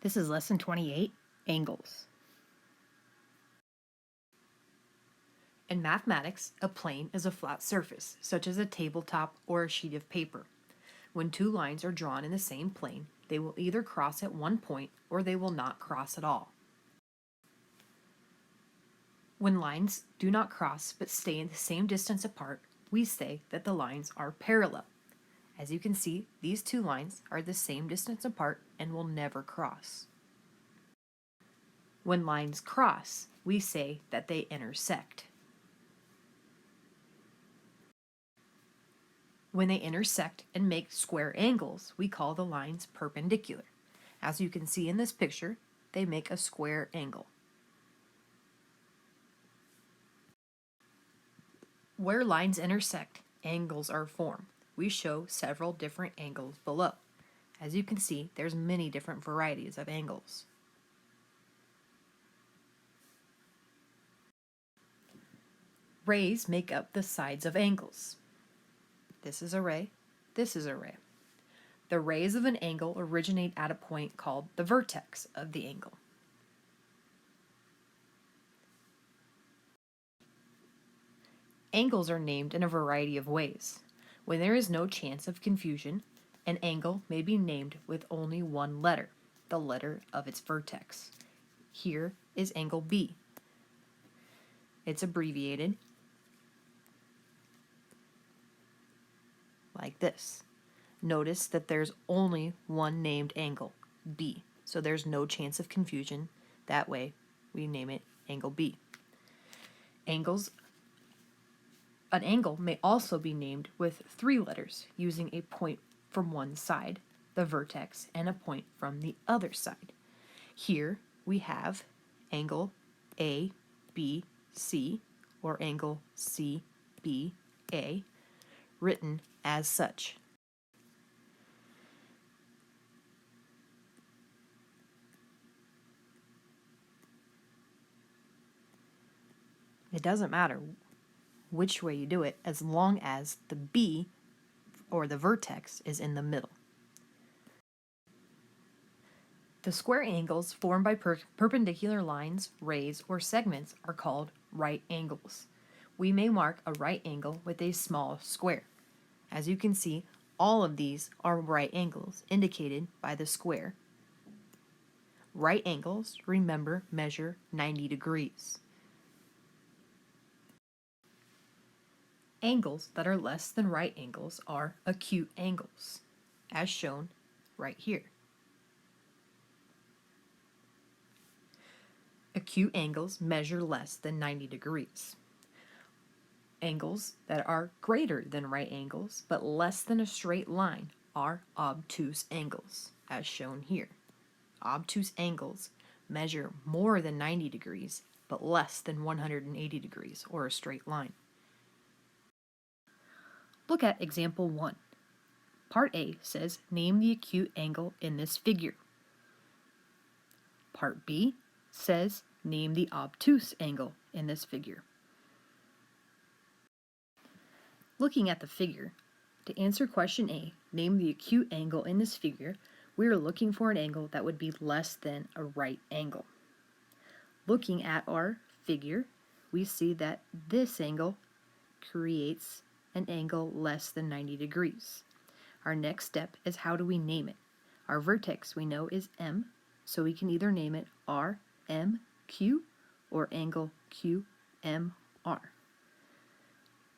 This is Lesson 28, Angles. In mathematics, a plane is a flat surface, such as a tabletop or a sheet of paper. When two lines are drawn in the same plane, they will either cross at one point or they will not cross at all. When lines do not cross but stay in the same distance apart, we say that the lines are parallel. As you can see, these two lines are the same distance apart and will never cross. When lines cross, we say that they intersect. When they intersect and make square angles, we call the lines perpendicular. As you can see in this picture, they make a square angle. Where lines intersect, angles are formed. We show several different angles below. As you can see, there's many different varieties of angles. Rays make up the sides of angles. This is a ray, this is a ray. The rays of an angle originate at a point called the vertex of the angle. Angles are named in a variety of ways. When there is no chance of confusion, an angle may be named with only one letter, the letter of its vertex. Here is angle B. It's abbreviated like this. Notice that there's only one named angle, B, so there's no chance of confusion. That way, we name it angle B. An angle may also be named with three letters, using a point from one side, the vertex, and a point from the other side. Here we have angle ABC, or angle CBA, written as such. It doesn't matter which way you do it, as long as the B, or the vertex, is in the middle. The square angles formed by perpendicular lines, rays, or segments are called right angles. We may mark a right angle with a small square. As you can see, all of these are right angles, indicated by the square. Right angles, remember, measure 90 degrees. Angles that are less than right angles are acute angles, as shown right here. Acute angles measure less than 90 degrees. Angles that are greater than right angles but less than a straight line are obtuse angles, as shown here. Obtuse angles measure more than 90 degrees but less than 180 degrees, or a straight line. Look at example 1. Part A says, name the acute angle in this figure. Part B says, name the obtuse angle in this figure. Looking at the figure, to answer question A, name the acute angle in this figure, we are looking for an angle that would be less than a right angle. Looking at our figure, we see that this angle creates an angle less than 90 degrees. Our next step is, how do we name it? Our vertex we know is M, so we can either name it RMQ or angle QMR.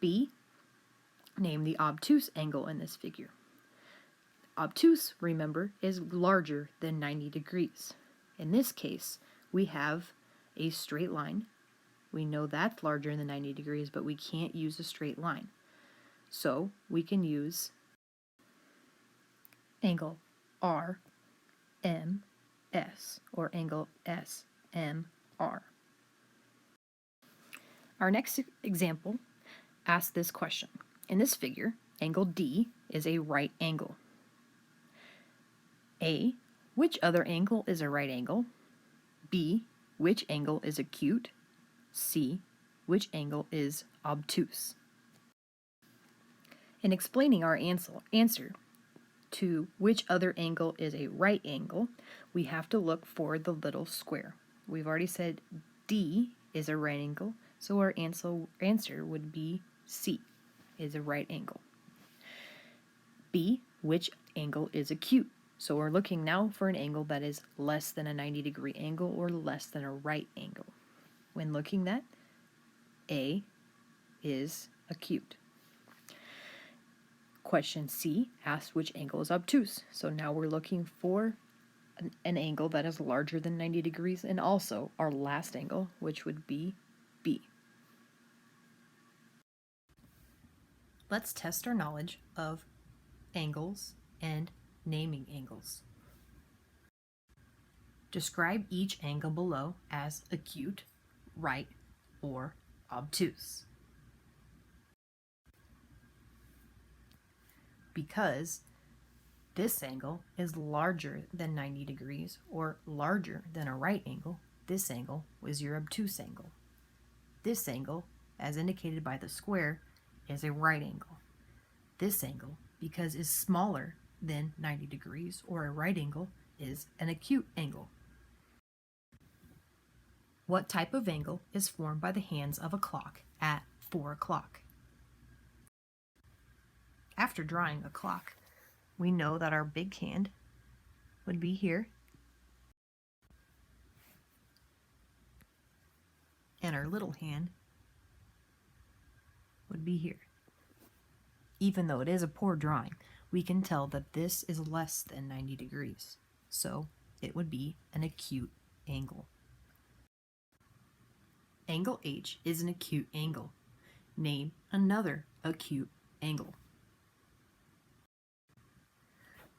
B, name the obtuse angle in this figure. Obtuse, remember, is larger than 90 degrees. In this case, we have a straight line. We know that's larger than 90 degrees, but we can't use a straight line. So we can use angle RMS or angle SMR. Our next example asks this question. In this figure, angle D is a right angle. A, which other angle is a right angle? B, which angle is acute? C, which angle is obtuse? In explaining our answer to which other angle is a right angle, we have to look for the little square. We've already said D is a right angle, so our answer would be C, is a right angle. B, which angle is acute? So we're looking now for an angle that is less than a 90-degree angle or less than a right angle. When looking that, A is acute. Question C asks which angle is obtuse. So now we're looking for an angle that is larger than 90 degrees and also our last angle, which would be B. Let's test our knowledge of angles and naming angles. Describe each angle below as acute, right, or obtuse. Because this angle is larger than 90 degrees or larger than a right angle, this angle was your obtuse angle. This angle, as indicated by the square, is a right angle. This angle, because is smaller than 90 degrees or a right angle, is an acute angle. What type of angle is formed by the hands of a clock at 4 o'clock? After drawing a clock, we know that our big hand would be here, and our little hand would be here. Even though it is a poor drawing, we can tell that this is less than 90 degrees, so it would be an acute angle. Angle H is an acute angle. Name another acute angle.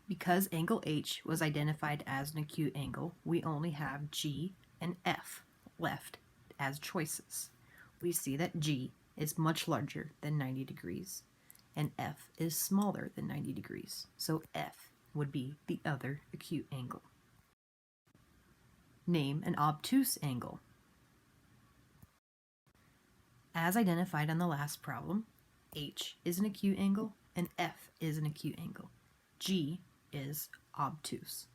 Because angle H was identified as an acute angle, we only have G and F left as choices. We see that G is much larger than 90 degrees, and F is smaller than 90 degrees, so F would be the other acute angle. Name an obtuse angle. As identified on the last problem, H is an acute angle and F is an acute angle. G is obtuse.